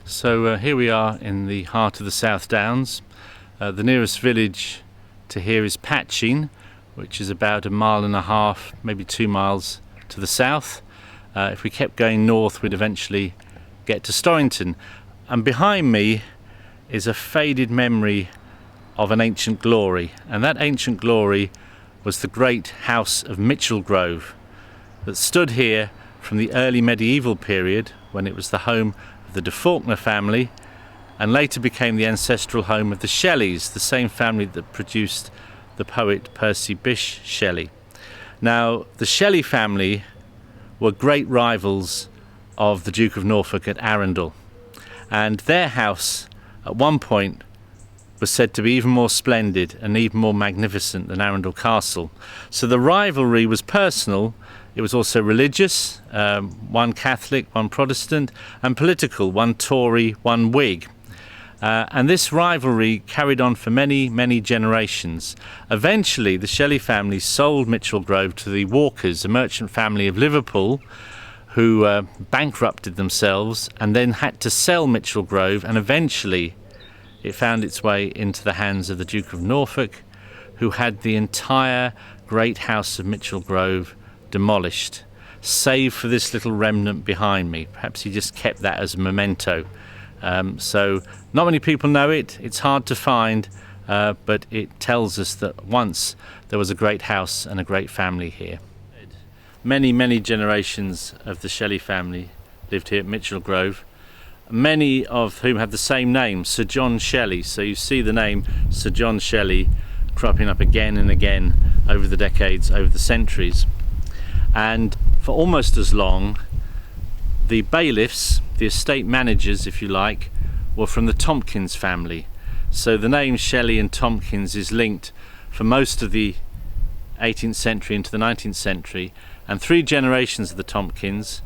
So here we are in the heart of the South Downs. The nearest village to here is Patching, which is about 1.5 miles, maybe 2 miles to the south. If we kept going north, we'd eventually get to Storrington. And behind me is a faded memory of an ancient glory, and that ancient glory was the great house of Michelgrove that stood here from the early medieval period, when it was the home of the de Faulkner family, and later became the ancestral home of the Shelleys, the same family that produced the poet Percy Bysshe Shelley. Now, the Shelley family were great rivals of the Duke of Norfolk at Arundel, and their house at one point was said to be even more splendid and even more magnificent than Arundel Castle. So the rivalry was personal. It was also religious, one Catholic, one Protestant, and political, one Tory, one Whig. And this rivalry carried on for many, many generations. Eventually, the Shelley family sold Michelgrove to the Walkers, a merchant family of Liverpool, who bankrupted themselves and then had to sell Michelgrove, and eventually it found its way into the hands of the Duke of Norfolk, who had the entire great house of Michelgrove demolished, save for this little remnant behind me. Perhaps he just kept that as a memento. So not many people know it, it's hard to find, but it tells us that once there was a great house and a great family here. Many, many generations of the Shelley family lived here at Michelgrove, many of whom have the same name, Sir John Shelley. So you see the name Sir John Shelley cropping up again and again over the decades, over the centuries. And for almost as long, the bailiffs, the estate managers, if you like, were from the Tompkins family. So the name Shelley and Tompkins is linked for most of the 18th century into the 19th century, and 3 generations of the Tompkins,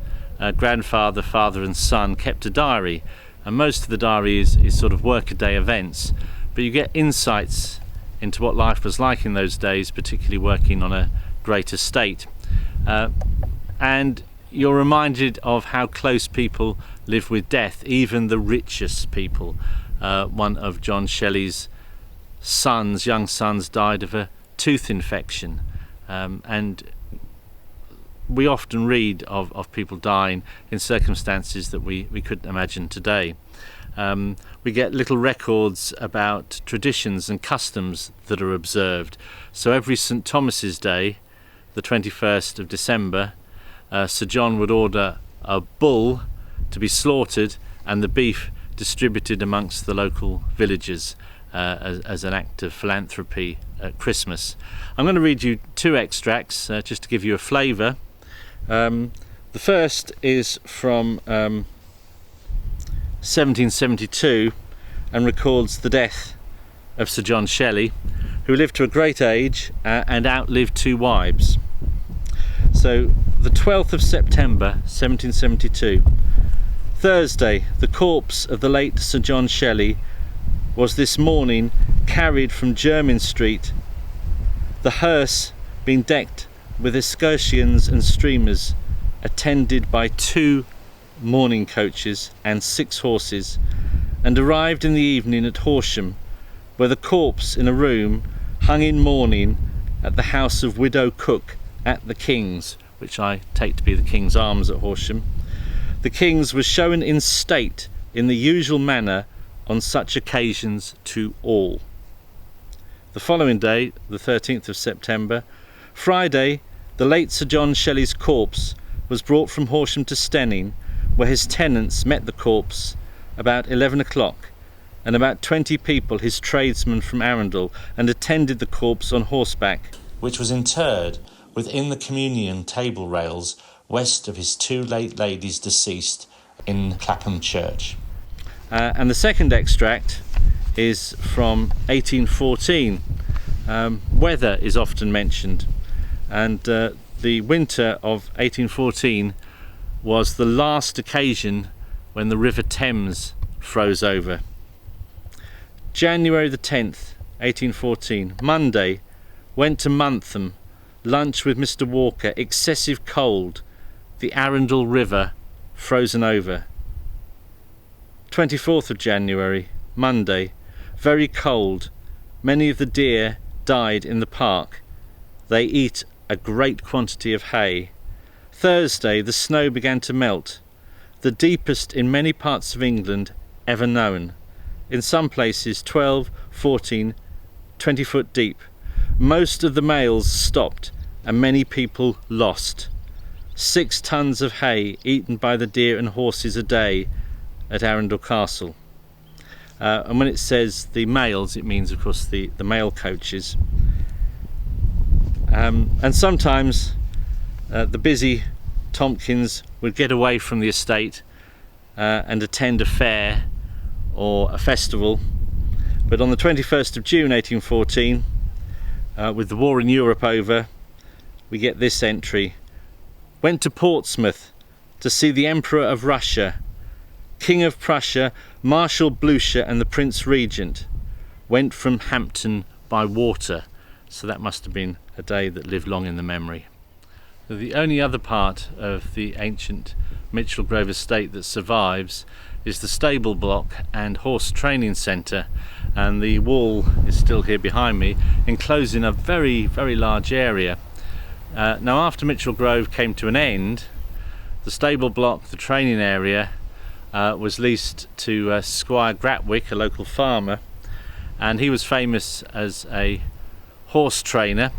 grandfather, father and son, kept a diary, and most of the diary is sort of workaday events, but you get insights into what life was like in those days, particularly working on a great estate. And you're reminded of how close people live with death, even the richest people. One of John Shelley's sons, young sons, died of a tooth infection, and we often read of people dying in circumstances that we couldn't imagine today. We get little records about traditions and customs that are observed. So every St. Thomas's Day, the 21st of December, Sir John would order a bull to be slaughtered and the beef distributed amongst the local villagers as an act of philanthropy at Christmas. I'm going to read you 2 extracts just to give you a flavour. The first is from 1772 and records the death of Sir John Shelley, who lived to a great age and outlived 2 wives. So, the 12th of September 1772, Thursday, the corpse of the late Sir John Shelley was this morning carried from Jermyn Street, the hearse being decked with escutcheons and streamers, attended by 2 mourning coaches and 6 horses, and arrived in the evening at Horsham, where the corpse in a room hung in mourning at the house of Widow Cook at the King's, which I take to be the King's Arms at Horsham. The King's was shown in state in the usual manner on such occasions to all. The following day, the 13th of September, Friday, the late Sir John Shelley's corpse was brought from Horsham to Steyning, where his tenants met the corpse about 11 o'clock, and about 20 people, his tradesmen from Arundel, and attended the corpse on horseback, which was interred within the communion table rails west of his 2 late ladies deceased in Clapham Church. And the second extract is from 1814. Weather is often mentioned, and the winter of 1814 was the last occasion when the River Thames froze over. January the 10th, 1814, Monday, went to Muntham, lunch with Mr. Walker, excessive cold, the Arundel River frozen over. 24th of January, Monday, very cold. Many of the deer died in the park. They eat a great quantity of hay. Thursday, the snow began to melt, the deepest in many parts of England ever known. In some places 12, 14, 20 foot deep. Most of the males stopped and many people lost. 6 tons of hay eaten by the deer and horses a day at Arundel Castle. And when it says the males, it means of course the male coaches. And sometimes the busy Tompkins would get away from the estate and attend a fair or a festival. But on the 21st of June 1814, with the war in Europe over, we get this entry. Went to Portsmouth to see the Emperor of Russia, King of Prussia, Marshal Blucher and the Prince Regent. Went from Hampton by water. So that must have been a day that lived long in the memory. The only other part of the ancient Michelgrove estate that survives is the stable block and horse training centre, and the wall is still here behind me, enclosing a very, very large area. Now after Michelgrove came to an end, the stable block, the training area, was leased to Squire Gratwick, a local farmer, and he was famous as a horse trainer,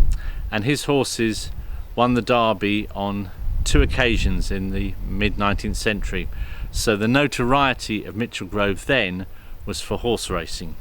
and his horses won the Derby on 2 occasions in the mid-19th century. So the notoriety of Michelgrove then was for horse racing.